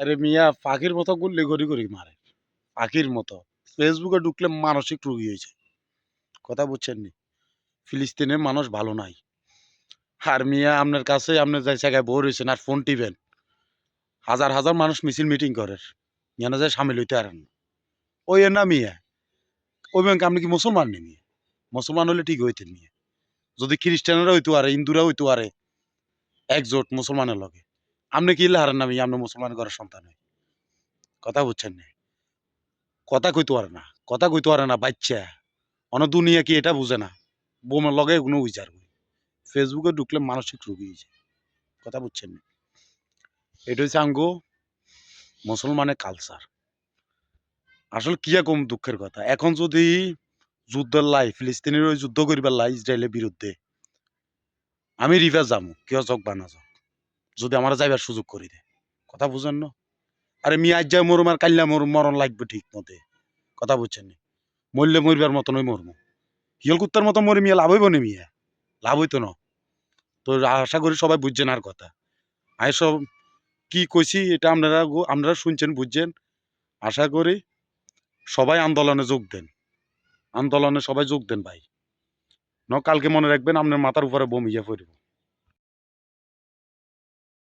আরে মিয়া পাখির মতো গুল্লি গড়ি গড়ি মারে। পাখির মতো। ফেসবুকে ঢুকলে মানসিক রোগী হয়েছে। কথা বুঝছেন নি? ফিলিস্তিনের মানুষ ভালো নাই। আর মিয়া আপনার কাছে আপনি যে জায়গায় বই রয়েছেন আর ফোন টিপেন। হাজার হাজার মানুষ মিছিল মিটিং করে। এখানে যায় সামিল হইতে পারেন না। ওই না মিয়া। ওই ব্যাংক আপনি কি মুসলমান নি মিয়া? মুসলমান হলে ঠিক হইতেন মিয়া। যদি খ্রিস্টানেরা হইতো আরে হিন্দুরা হইতো আরে একজোট মুসলমানের লগে। আপনি কি হারেন না মিয়া? আপনি মুসলমান ঘরের সন্তান হই। কথা বুঝছেন নি? কথা কইতে পারে না। কথা কইতে পারে না বাচ্চা। অন দুনিয়া কি এটা বুঝে না। বোমের লগে কোনো উইচার করি। ফেসবুকে ঢুকলে মানসিক রোগী হইছে। কথা বুঝছেন নি? এটা হইছে আঙ্গো মুসলমানের কালচার। আসলে কি কম দুঃখের কথা। এখন যদি যুদ্ধের লাই ফিলিস্তিনের ওই যুদ্ধ করিবার লাই ইসরায়েলের বিরুদ্ধে আমি রিভার যামু কেউ যাক বা না যাক যদি আমার যাইবার সুযোগ করে দেয় কথা বুঝেন না আরে মিয়া আজ যায় মরুম আর কাল্লা মরুম মরণ লাগবে ঠিক মতে কথা বুঝছেন নি মরলে মরিবার মতনই মরমু হিয়ল কুত্তার মতো মরি মিয়া লাভ হইব নি মিয়া লাভ হইতো না তো আশা করি সবাই বুঝছেন আর কথা আমি সব কি কইছি এটা আপনারা শুনছেন বুঝছেন আশা করি সবাই আন্দোলনে যোগ দেন আন্দোলনে সবাই যোগ দেন ভাই ন কালকে মনে রাখবেন আপনার মাথার উপরে বোম ইয়ে পড়ব